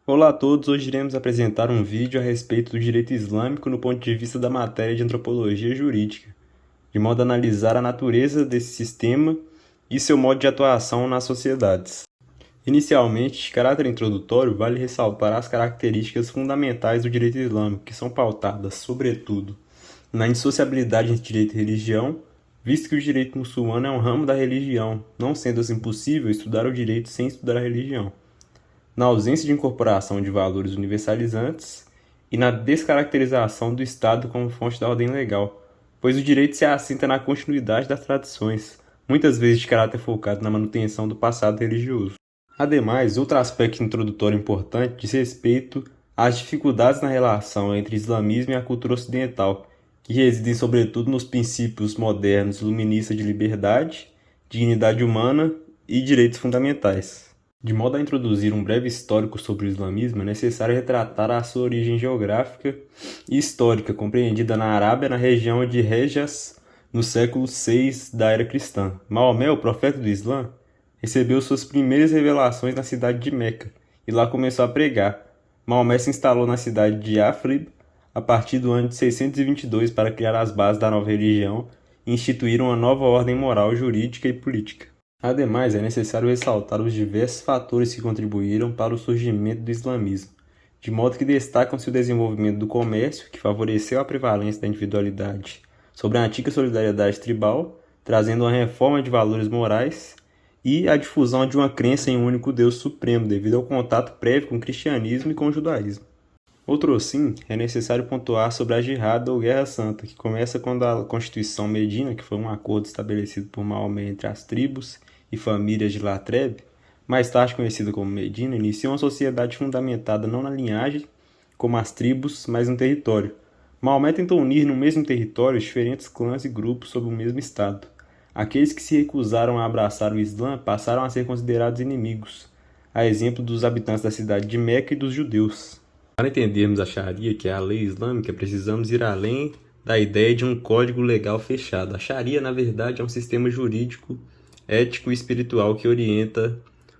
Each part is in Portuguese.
Olá a todos, hoje iremos apresentar um vídeo a respeito do direito islâmico no ponto de vista da matéria de antropologia jurídica, de modo a analisar a natureza desse sistema e seu modo de atuação nas sociedades. Inicialmente, de caráter introdutório, vale ressaltar as características fundamentais do direito islâmico, que são pautadas, sobretudo, na indissociabilidade entre direito e religião, visto que o direito muçulmano é um ramo da religião, não sendo assim possível estudar o direito sem estudar a religião, na ausência de incorporação de valores universalizantes e na descaracterização do Estado como fonte da ordem legal, pois o direito se assenta na continuidade das tradições, muitas vezes de caráter focado na manutenção do passado religioso. Ademais, outro aspecto introdutório importante diz respeito às dificuldades na relação entre o islamismo e a cultura ocidental, que residem sobretudo nos princípios modernos iluministas de liberdade, dignidade humana e direitos fundamentais. De modo a introduzir um breve histórico sobre o islamismo, é necessário retratar a sua origem geográfica e histórica, compreendida na Arábia, na região de Hejaz, no século VI da era cristã. Maomé, o profeta do Islã, recebeu suas primeiras revelações na cidade de Meca e lá começou a pregar. Maomé se instalou na cidade de Yathrib a partir do ano de 622 para criar as bases da nova religião e instituir uma nova ordem moral, jurídica e política. Ademais, é necessário ressaltar os diversos fatores que contribuíram para o surgimento do islamismo, de modo que destacam-se o desenvolvimento do comércio, que favoreceu a prevalência da individualidade sobre a antiga solidariedade tribal, trazendo uma reforma de valores morais, e a difusão de uma crença em um único Deus supremo, devido ao contato prévio com o cristianismo e com o judaísmo. Outro sim, é necessário pontuar sobre a Jihad ou Guerra Santa, que começa quando a Constituição Medina, que foi um acordo estabelecido por Maomé entre as tribos e famílias de Latreb, mais tarde conhecida como Medina, inicia uma sociedade fundamentada não na linhagem, como as tribos, mas no território. Maomé tentou unir no mesmo território diferentes clãs e grupos sob o mesmo Estado. Aqueles que se recusaram a abraçar o Islã passaram a ser considerados inimigos, a exemplo dos habitantes da cidade de Meca e dos judeus. Para entendermos a Sharia, que é a lei islâmica, precisamos ir além da ideia de um código legal fechado. A Sharia, na verdade, é um sistema jurídico, ético e espiritual que orienta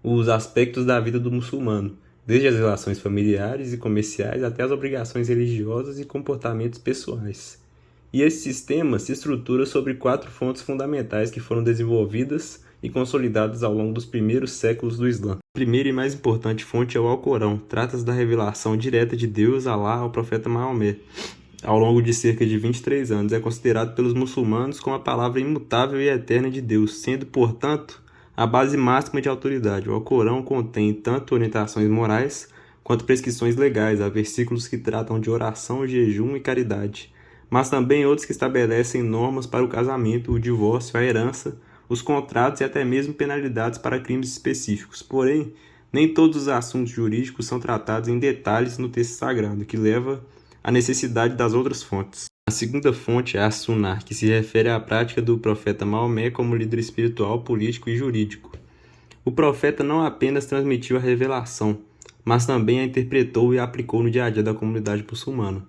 os aspectos da vida do muçulmano, desde as relações familiares e comerciais até as obrigações religiosas e comportamentos pessoais. E esse sistema se estrutura sobre 4 fontes fundamentais que foram desenvolvidas e consolidadas ao longo dos primeiros séculos do Islã. A primeira e mais importante fonte é o Alcorão. Trata-se da revelação direta de Deus, Alá, ao profeta Maomé. Ao longo de cerca de 23 anos, é considerado pelos muçulmanos como a palavra imutável e eterna de Deus, sendo, portanto, a base máxima de autoridade. O Alcorão contém tanto orientações morais quanto prescrições legais. Há versículos que tratam de oração, jejum e caridade, mas também outros que estabelecem normas para o casamento, o divórcio, a herança, os contratos e até mesmo penalidades para crimes específicos. Porém, nem todos os assuntos jurídicos são tratados em detalhes no texto sagrado, que leva à necessidade das outras fontes. A segunda fonte é a Sunnah, que se refere à prática do profeta Maomé como líder espiritual, político e jurídico. O profeta não apenas transmitiu a revelação, mas também a interpretou e a aplicou no dia a dia da comunidade muçulmana.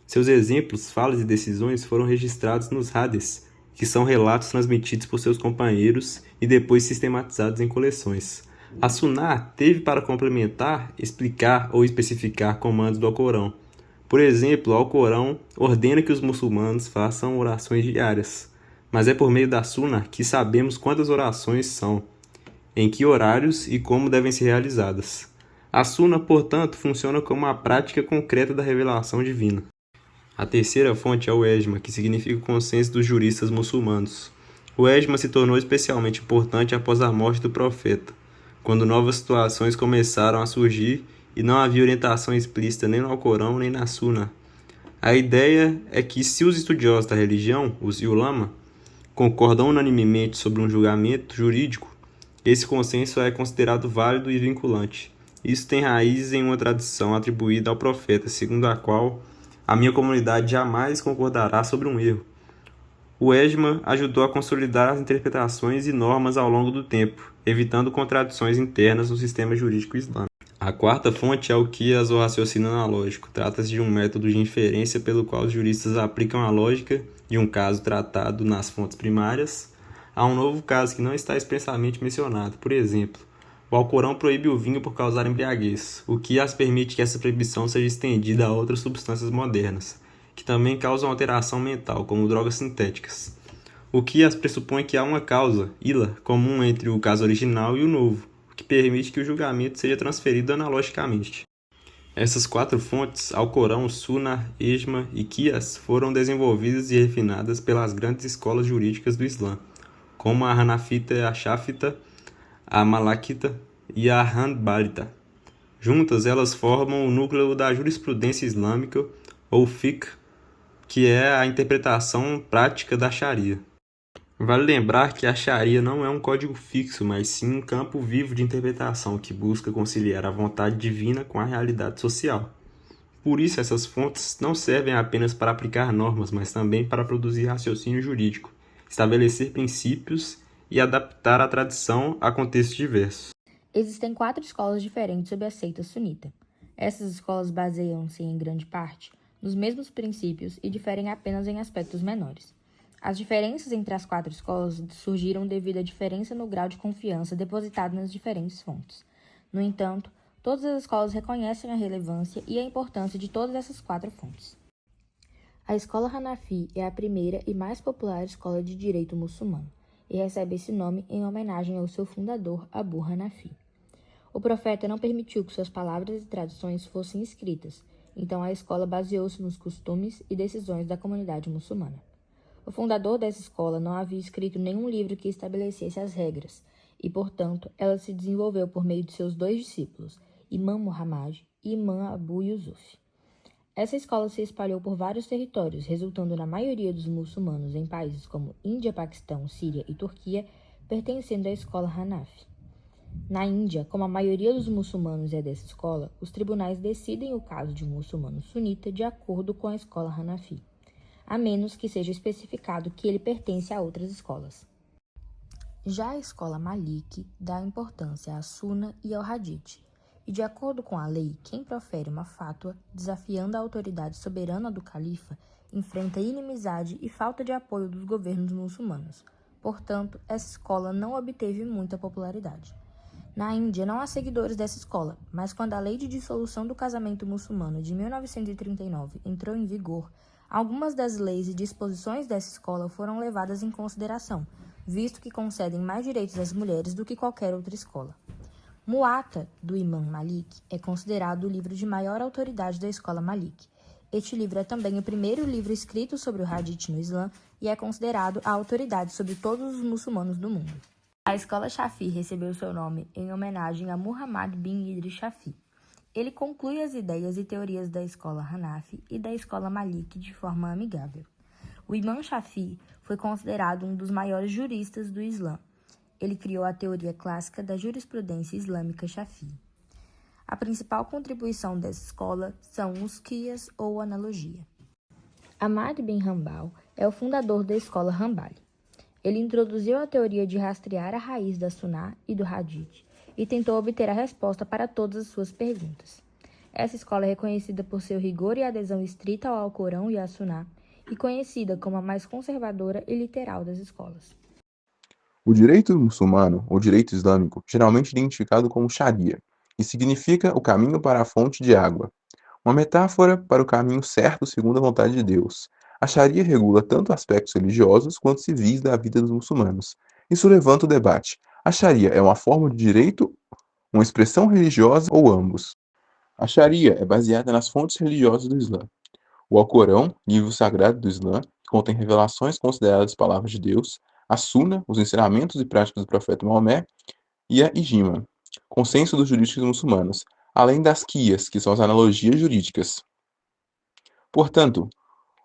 Seus exemplos, falas e decisões foram registrados nos hadiths, que são relatos transmitidos por seus companheiros e depois sistematizados em coleções. A Sunnah teve para complementar, explicar ou especificar comandos do Alcorão. Por exemplo, o Alcorão ordena que os muçulmanos façam orações diárias, mas é por meio da Sunnah que sabemos quantas orações são, em que horários e como devem ser realizadas. A Sunnah, portanto, funciona como a prática concreta da revelação divina. A terceira fonte é o Ejma, que significa o consenso dos juristas muçulmanos. O Ejma se tornou especialmente importante após a morte do profeta, quando novas situações começaram a surgir e não havia orientação explícita nem no Alcorão nem na Sunnah. A ideia é que se os estudiosos da religião, os ulama, concordam unanimemente sobre um julgamento jurídico, esse consenso é considerado válido e vinculante. Isso tem raízes em uma tradição atribuída ao profeta, segundo a qual a minha comunidade jamais concordará sobre um erro. O Ejma ajudou a consolidar as interpretações e normas ao longo do tempo, evitando contradições internas no sistema jurídico islâmico. A quarta fonte é o Qiyas ou raciocínio analógico. Trata-se de um método de inferência pelo qual os juristas aplicam a lógica de um caso tratado nas fontes primárias a um novo caso que não está expressamente mencionado. Por exemplo, O Alcorão proíbe o vinho por causar embriaguez, o que as permite que essa proibição seja estendida a outras substâncias modernas, que também causam alteração mental, como drogas sintéticas. O que as pressupõe que há uma causa, ila, comum entre o caso original e o novo, o que permite que o julgamento seja transferido analogicamente. Essas 4 fontes, Alcorão, Sunnah, Ijma e Qiyas, foram desenvolvidas e refinadas pelas grandes escolas jurídicas do Islã, como a Hanafita, a Shafita, a Malakita e a Hanbalita. Juntas, elas formam o núcleo da jurisprudência islâmica, ou fiqh, que é a interpretação prática da Sharia. Vale lembrar que a Sharia não é um código fixo, mas sim um campo vivo de interpretação que busca conciliar a vontade divina com a realidade social. Por isso, essas fontes não servem apenas para aplicar normas, mas também para produzir raciocínio jurídico, estabelecer princípios e adaptar a tradição a contextos diversos. Existem 4 escolas diferentes sob a seita sunita. Essas escolas baseiam-se, em grande parte, nos mesmos princípios e diferem apenas em aspectos menores. As diferenças entre as 4 escolas surgiram devido à diferença no grau de confiança depositado nas diferentes fontes. No entanto, todas as escolas reconhecem a relevância e a importância de todas essas 4 fontes. A escola Hanafi é a primeira e mais popular escola de direito muçulmano, e recebe esse nome em homenagem ao seu fundador, Abu Hanafi. O profeta não permitiu que suas palavras e tradições fossem escritas, então a escola baseou-se nos costumes e decisões da comunidade muçulmana. O fundador dessa escola não havia escrito nenhum livro que estabelecesse as regras, e, portanto, ela se desenvolveu por meio de seus 2 discípulos, Imam Muhammad e Imam Abu Yusuf. Essa escola se espalhou por vários territórios, resultando na maioria dos muçulmanos em países como Índia, Paquistão, Síria e Turquia, pertencendo à escola Hanafi. Na Índia, como a maioria dos muçulmanos é dessa escola, os tribunais decidem o caso de um muçulmano sunita de acordo com a escola Hanafi, a menos que seja especificado que ele pertence a outras escolas. Já a escola Maliki dá importância à Sunna e ao Hadith, e de acordo com a lei, quem profere uma fátua desafiando a autoridade soberana do califa enfrenta inimizade e falta de apoio dos governos muçulmanos. Portanto, essa escola não obteve muita popularidade. Na Índia não há seguidores dessa escola, mas quando a lei de dissolução do casamento muçulmano de 1939 entrou em vigor, algumas das leis e disposições dessa escola foram levadas em consideração, visto que concedem mais direitos às mulheres do que qualquer outra escola. Muwatta, do Imam Malik, é considerado o livro de maior autoridade da escola Malik. Este livro é também o primeiro livro escrito sobre o Hadith no Islã e é considerado a autoridade sobre todos os muçulmanos do mundo. A escola Shafi recebeu seu nome em homenagem a Muhammad bin Idris Shafi. Ele conclui as ideias e teorias da escola Hanafi e da escola Maliki de forma amigável. O Imam Shafi foi considerado um dos maiores juristas do Islã. Ele criou a teoria clássica da jurisprudência islâmica Shafi. A principal contribuição dessa escola são os qiyas ou analogia. Ahmad bin Hanbal é o fundador da escola Hanbali. Ele introduziu a teoria de rastrear a raiz da Sunnah e do Hadith e tentou obter a resposta para todas as suas perguntas. Essa escola é reconhecida por seu rigor e adesão estrita ao Alcorão e à Sunnah e conhecida como a mais conservadora e literal das escolas. O direito muçulmano, ou direito islâmico, geralmente identificado como Sharia, que significa o caminho para a fonte de água, uma metáfora para o caminho certo segundo a vontade de Deus. A Sharia regula tanto aspectos religiosos quanto civis da vida dos muçulmanos. Isso levanta o debate: a Sharia é uma forma de direito, uma expressão religiosa ou ambos? A Sharia é baseada nas fontes religiosas do Islã. O Alcorão, livro sagrado do Islã, que contém revelações consideradas palavras de Deus, a Sunna, os ensinamentos e práticas do profeta Maomé, e a Ijma, consenso dos juristas muçulmanos, além das Qiyas, que são as analogias jurídicas. Portanto,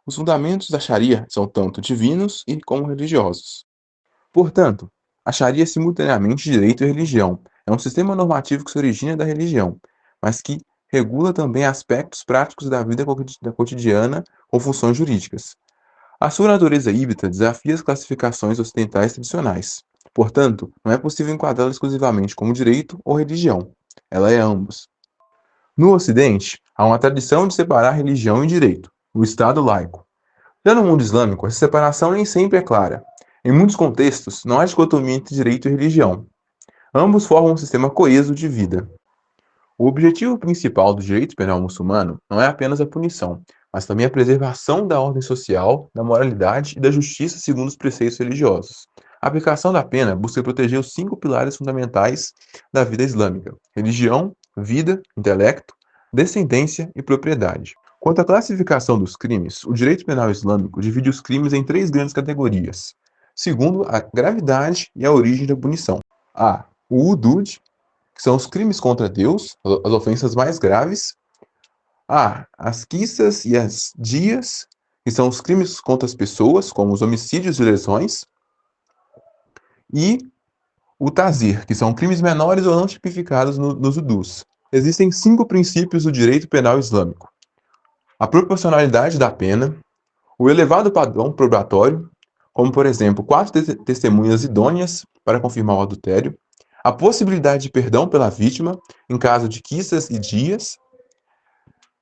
os fundamentos da Sharia são tanto divinos e como religiosos. Portanto, a Sharia é simultaneamente direito e religião. É um sistema normativo que se origina da religião, mas que regula também aspectos práticos da vida cotidiana com funções jurídicas. A sua natureza híbrida desafia as classificações ocidentais tradicionais. Portanto, não é possível enquadrá-la exclusivamente como direito ou religião. Ela é ambos. No Ocidente, há uma tradição de separar religião e direito, o Estado laico. Já no mundo islâmico, essa separação nem sempre é clara. Em muitos contextos, não há dicotomia entre direito e religião. Ambos formam um sistema coeso de vida. O objetivo principal do direito penal muçulmano não é apenas a punição, mas também a preservação da ordem social, da moralidade e da justiça segundo os preceitos religiosos. A aplicação da pena busca proteger os 5 pilares fundamentais da vida islâmica: religião, vida, intelecto, descendência e propriedade. Quanto à classificação dos crimes, o direito penal islâmico divide os crimes em 3 grandes categorias, segundo a gravidade e a origem da punição. A. O hudud, que são os crimes contra Deus, as ofensas mais graves. As quissas e as dias, que são os crimes contra as pessoas, como os homicídios e lesões. E o tazir, que são crimes menores ou não tipificados nos hudus. Existem 5 princípios do direito penal islâmico: a proporcionalidade da pena, o elevado padrão probatório, como, por exemplo, 4 testemunhas idôneas para confirmar o adultério, a possibilidade de perdão pela vítima em caso de quissas e dias,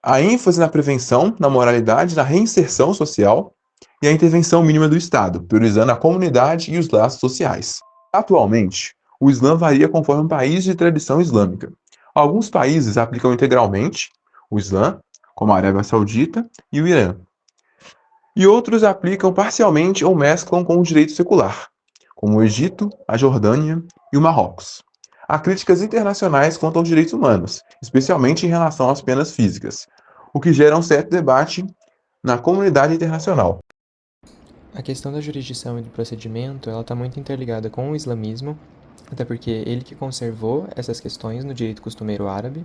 a ênfase na prevenção, na moralidade, na reinserção social e a intervenção mínima do Estado, priorizando a comunidade e os laços sociais. Atualmente, o Islã varia conforme o país de tradição islâmica. Alguns países aplicam integralmente o Islã, como a Arábia Saudita e o Irã, e outros aplicam parcialmente ou mesclam com o direito secular, como o Egito, a Jordânia e o Marrocos. Há críticas internacionais quanto aos direitos humanos, especialmente em relação às penas físicas, o que gera um certo debate na comunidade internacional. A questão da jurisdição e do procedimento, ela está muito interligada com o islamismo, até porque ele que conservou essas questões no direito costumeiro árabe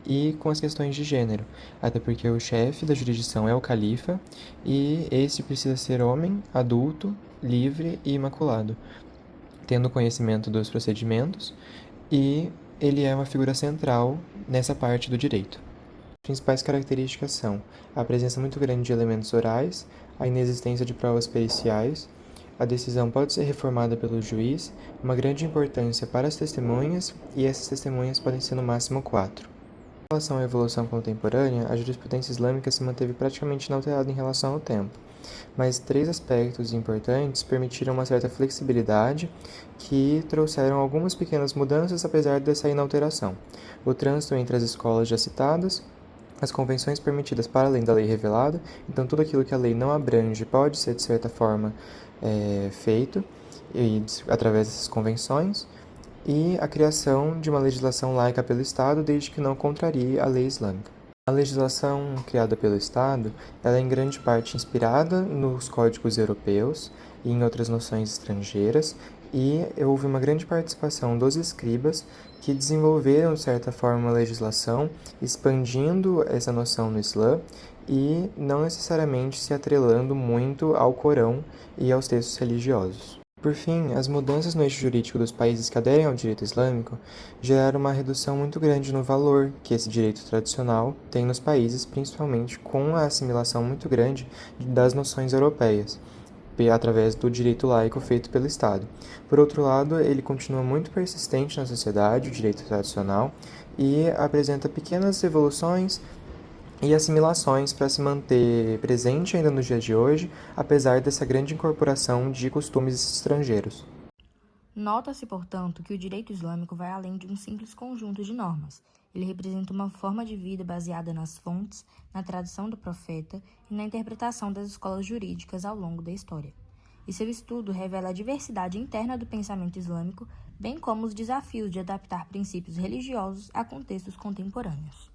e com as questões de gênero, até porque o chefe da jurisdição é o califa e esse precisa ser homem, adulto, livre e imaculado, tendo conhecimento dos procedimentos, e ele é uma figura central nessa parte do direito. As principais características são a presença muito grande de elementos orais, a inexistência de provas periciais, a decisão pode ser reformada pelo juiz, uma grande importância para as testemunhas, e essas testemunhas podem ser no máximo 4. Em relação à evolução contemporânea, a jurisprudência islâmica se manteve praticamente inalterada em relação ao tempo, mas 3 aspectos importantes permitiram uma certa flexibilidade que trouxeram algumas pequenas mudanças apesar dessa inalteração. O trânsito entre as escolas já citadas, as convenções permitidas para além da lei revelada, então tudo aquilo que a lei não abrange pode ser de certa forma feito através dessas convenções, e a criação de uma legislação laica pelo Estado desde que não contrarie a lei islâmica. A legislação criada pelo Estado ela é em grande parte inspirada nos códigos europeus e em outras noções estrangeiras, e houve uma grande participação dos escribas que desenvolveram, de certa forma, a legislação, expandindo essa noção no Islã e não necessariamente se atrelando muito ao Corão e aos textos religiosos. Por fim, as mudanças no eixo jurídico dos países que aderem ao direito islâmico geraram uma redução muito grande no valor que esse direito tradicional tem nos países, principalmente com a assimilação muito grande das noções europeias, através do direito laico feito pelo Estado. Por outro lado, ele continua muito persistente na sociedade, o direito tradicional, e apresenta pequenas evoluções e assimilações para se manter presente ainda nos dias de hoje, apesar dessa grande incorporação de costumes estrangeiros. Nota-se, portanto, que o direito islâmico vai além de um simples conjunto de normas. Ele representa uma forma de vida baseada nas fontes, na tradição do profeta e na interpretação das escolas jurídicas ao longo da história. E seu estudo revela a diversidade interna do pensamento islâmico, bem como os desafios de adaptar princípios religiosos a contextos contemporâneos.